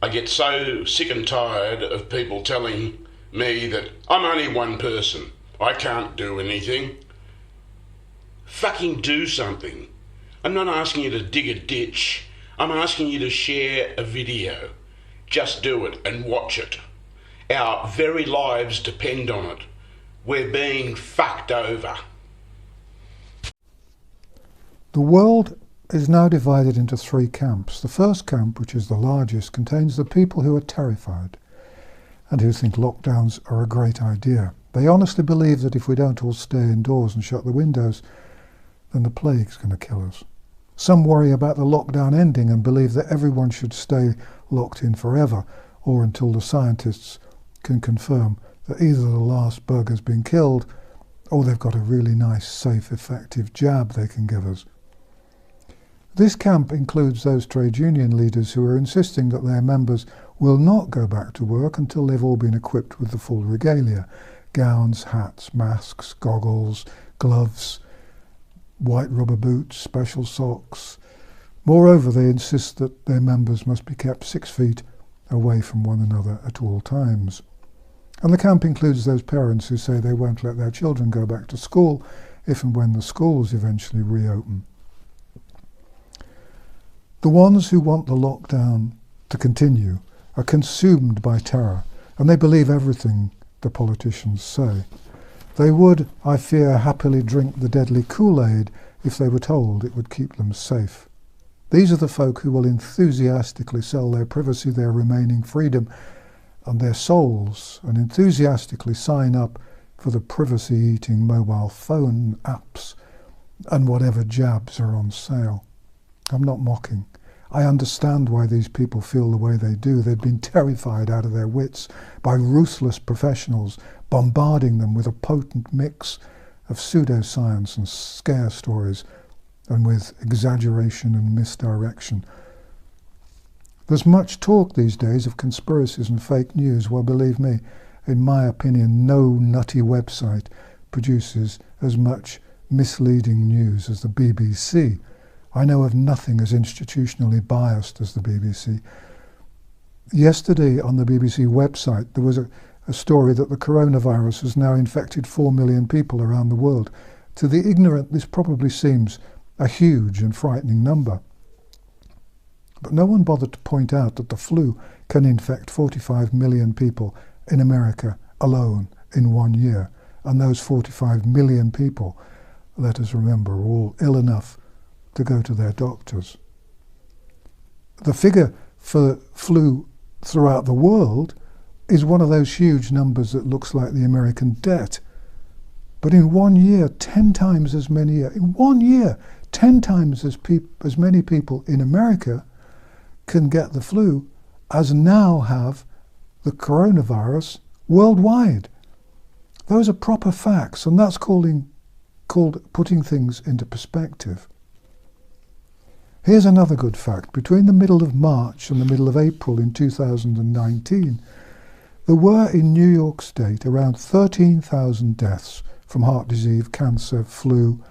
I get so sick and tired of people telling me that I'm only one person. I can't do anything. Fucking do something. I'm not asking you to dig a ditch. I'm asking you to share a video. Just do it and watch it. Our very lives depend on it. We're being fucked over. The world is now divided into three camps. The first camp, which is the largest, contains the people who are terrified and who think lockdowns are a great idea. They honestly believe that if we don't all stay indoors and shut the windows, then the plague's going to kill us. Some worry about the lockdown ending and believe that everyone should stay locked in forever, or until the scientists can confirm that either the last bug has been killed or they've got a really nice, safe, effective jab they can give us. This camp includes those trade union leaders who are insisting that their members will not go back to work until they've all been equipped with the full regalia: gowns, hats, masks, goggles, gloves, white rubber boots, special socks. Moreover, they insist that their members must be kept 6 feet away from one another at all times. And the camp includes those parents who say they won't let their children go back to school if and when the schools eventually reopen. The ones who want the lockdown to continue are consumed by terror, and they believe everything the politicians say. They would, I fear, happily drink the deadly Kool-Aid if they were told it would keep them safe. These are the folk who will enthusiastically sell their privacy, their remaining freedom, and their souls, and enthusiastically sign up for the privacy-eating mobile phone apps and whatever jabs are on sale. I'm not mocking. I understand why these people feel the way they do. They've been terrified out of their wits by ruthless professionals bombarding them with a potent mix of pseudoscience and scare stories, and with exaggeration and misdirection. There's much talk these days of conspiracies and fake news. Well, believe me, in my opinion, no nutty website produces as much misleading news as the BBC. I know of nothing as institutionally biased as the BBC. Yesterday on the BBC website there was a story that the coronavirus has now infected 4 million people around the world. To the ignorant, this probably seems a huge and frightening number. But no one bothered to point out that the flu can infect 45 million people in America alone in 1 year. And those 45 million people, let us remember, are all ill enough to go to their doctors. The figure for flu throughout the world is one of those huge numbers that looks like the American debt. But in 1 year, 10 times as many, in 1 year, 10 times as many people in America can get the flu as now have the coronavirus worldwide. Those are proper facts, and that's called putting things into perspective. Here's another good fact. Between the middle of March and the middle of April in 2019, there were in New York State around 13,000 deaths from heart disease, cancer, flu,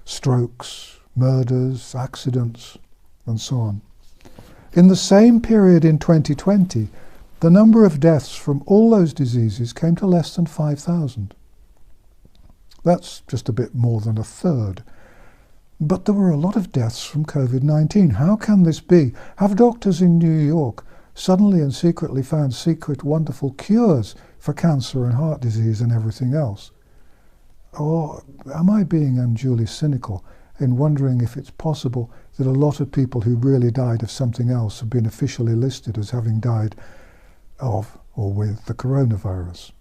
strokes, murders, accidents, and so on. In the same period in 2020, the number of deaths from all those diseases came to less than 5,000. That's just a bit more than a third. But there were a lot of deaths from COVID-19. How can this be? Have doctors in New York suddenly and secretly found secret wonderful cures for cancer and heart disease and everything else? Or am I being unduly cynical in wondering if it's possible that a lot of people who really died of something else have been officially listed as having died of or with the coronavirus?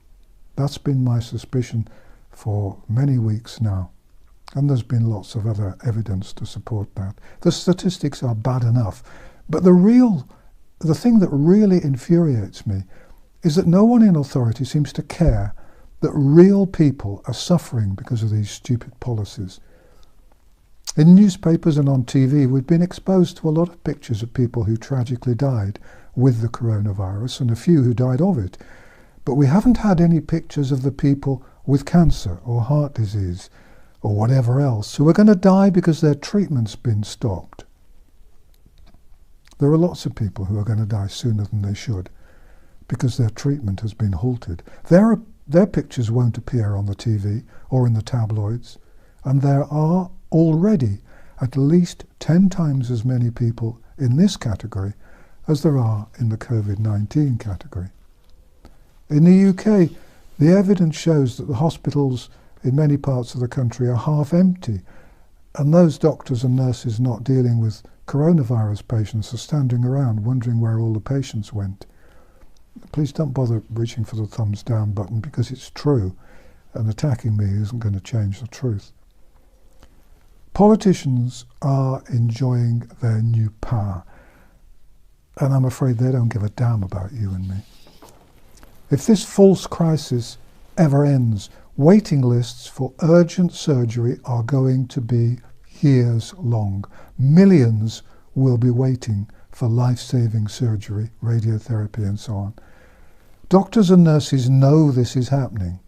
That's been my suspicion for many weeks now. And there's been lots of other evidence to support that. The statistics are bad enough, but the thing that really infuriates me is that no one in authority seems to care that real people are suffering because of these stupid policies. In newspapers and on TV, we've been exposed to a lot of pictures of people who tragically died with the coronavirus and a few who died of it. But we haven't had any pictures of the people with cancer or heart disease or whatever else who are going to die because their treatment's been stopped. There are lots of people who are going to die sooner than they should because their treatment has been halted. Their pictures won't appear on the TV or in the tabloids, and there are already at least 10 times as many people in this category as there are in the COVID-19 category. In the UK, the evidence shows that the hospitals in many parts of the country are half empty, and those doctors and nurses not dealing with coronavirus patients are standing around wondering where all the patients went. Please don't bother reaching for the thumbs down button, because it's true, and attacking me isn't going to change the truth. Politicians are enjoying their new power, and I'm afraid they don't give a damn about you and me. If this false crisis ever ends, waiting lists for urgent surgery are going to be years long. Millions will be waiting for life-saving surgery, radiotherapy and so on. Doctors and nurses know this is happening,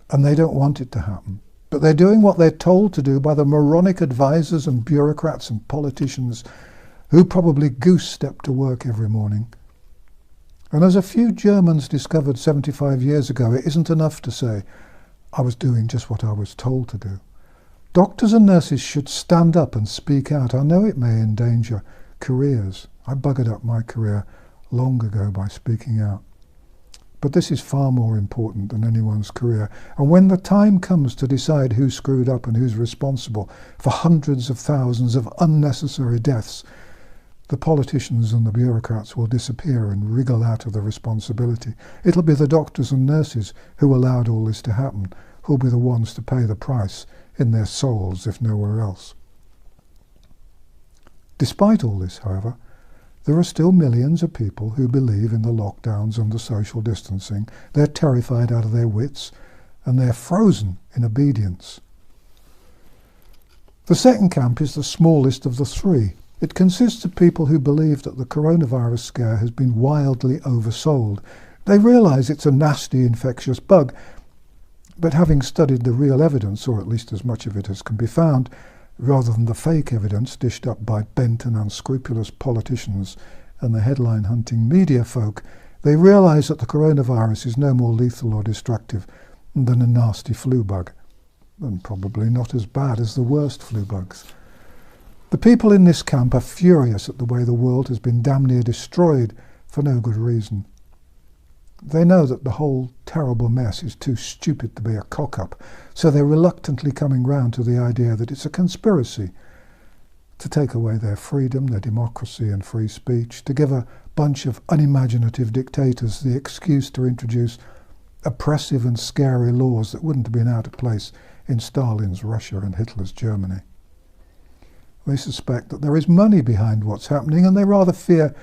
and they don't want it to happen. But they're doing what they're told to do by the moronic advisors and bureaucrats and politicians who probably goose-step to work every morning. And as a few Germans discovered 75 years ago, it isn't enough to say, I was doing just what I was told to do. Doctors and nurses should stand up and speak out. I know it may endanger careers. I buggered up my career long ago by speaking out. But this is far more important than anyone's career. And when the time comes to decide who screwed up and who's responsible for hundreds of thousands of unnecessary deaths, the politicians and the bureaucrats will disappear and wriggle out of the responsibility. It'll be the doctors and nurses who allowed all this to happen, who'll be the ones to pay the price in their souls, if nowhere else. Despite all this, however, there are still millions of people who believe in the lockdowns and the social distancing. They're terrified out of their wits, and they're frozen in obedience. The second camp is the smallest of the three. It consists of people who believe that the coronavirus scare has been wildly oversold. They realise it's a nasty infectious bug, but having studied the real evidence, or at least as much of it as can be found, rather than the fake evidence dished up by bent and unscrupulous politicians and the headline-hunting media folk, they realise that the coronavirus is no more lethal or destructive than a nasty flu bug, and probably not as bad as the worst flu bugs. The people in this camp are furious at the way the world has been damn near destroyed for no good reason. They know that the whole terrible mess is too stupid to be a cock-up, so they're reluctantly coming round to the idea that it's a conspiracy to take away their freedom, their democracy and free speech, to give a bunch of unimaginative dictators the excuse to introduce oppressive and scary laws that wouldn't have been out of place in Stalin's Russia and Hitler's Germany. They suspect that there is money behind what's happening, and they rather fear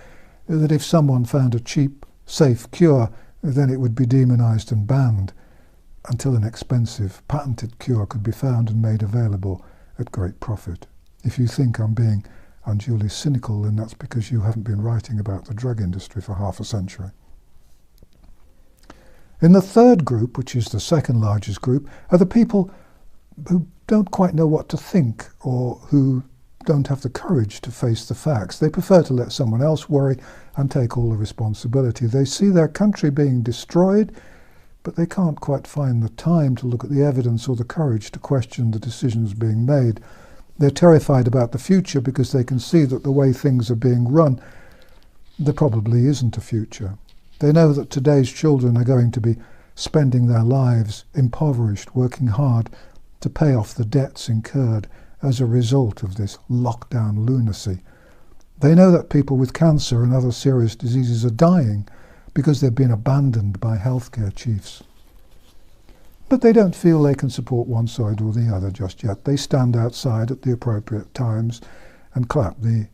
that if someone found a cheap, safe cure, then it would be demonized and banned until an expensive, patented cure could be found and made available at great profit. If you think I'm being unduly cynical, then that's because you haven't been writing about the drug industry for half a century. In the third group, which is the second largest group, are the people who don't quite know what to think, or who don't have the courage to face the facts. They prefer to let someone else worry and take all the responsibility. They see their country being destroyed, but they can't quite find the time to look at the evidence or the courage to question the decisions being made. They're terrified about the future because they can see that the way things are being run, there probably isn't a future. They know that today's children are going to be spending their lives impoverished, working hard to pay off the debts incurred as a result of this lockdown lunacy. They know that people with cancer and other serious diseases are dying because they've been abandoned by healthcare chiefs. But they don't feel they can support one side or the other just yet. They stand outside at the appropriate times and clap the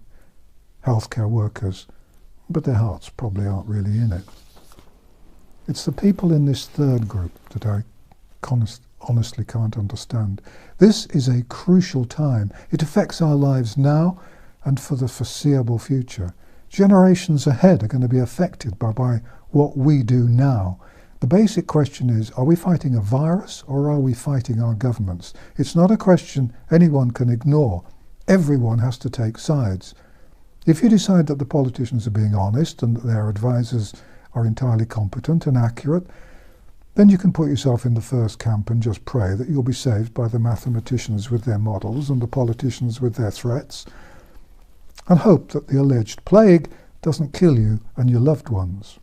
healthcare workers, but their hearts probably aren't really in it. It's the people in this third group that I honestly can't understand. This is a crucial time. It affects our lives now and for the foreseeable future. Generations ahead are going to be affected by what we do now. The basic question is, are we fighting a virus or are we fighting our governments? It's not a question anyone can ignore. Everyone has to take sides. If you decide that the politicians are being honest and that their advisors are entirely competent and accurate, then you can put yourself in the first camp and just pray that you'll be saved by the mathematicians with their models and the politicians with their threats, and hope that the alleged plague doesn't kill you and your loved ones.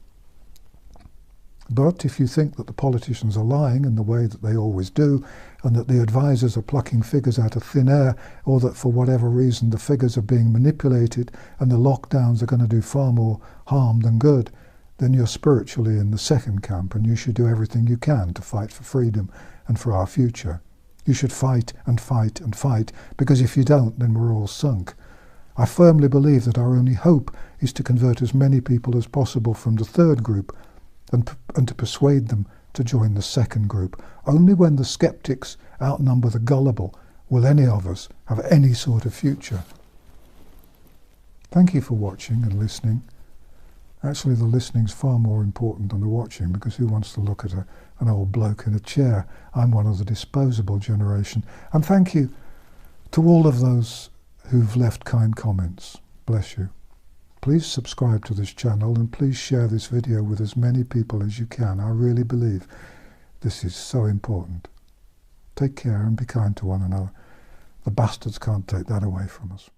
But if you think that the politicians are lying in the way that they always do, and that the advisors are plucking figures out of thin air, or that for whatever reason the figures are being manipulated and the lockdowns are going to do far more harm than good, then you're spiritually in the second camp, and you should do everything you can to fight for freedom and for our future. You should fight and fight and fight, because if you don't, then we're all sunk. I firmly believe that our only hope is to convert as many people as possible from the third group and to persuade them to join the second group. Only when the skeptics outnumber the gullible will any of us have any sort of future. Thank you for watching and listening. Actually, the listening's far more important than the watching, because who wants to look at an old bloke in a chair? I'm one of the disposable generation. And thank you to all of those who've left kind comments. Bless you. Please subscribe to this channel, and please share this video with as many people as you can. I really believe this is so important. Take care and be kind to one another. The bastards can't take that away from us.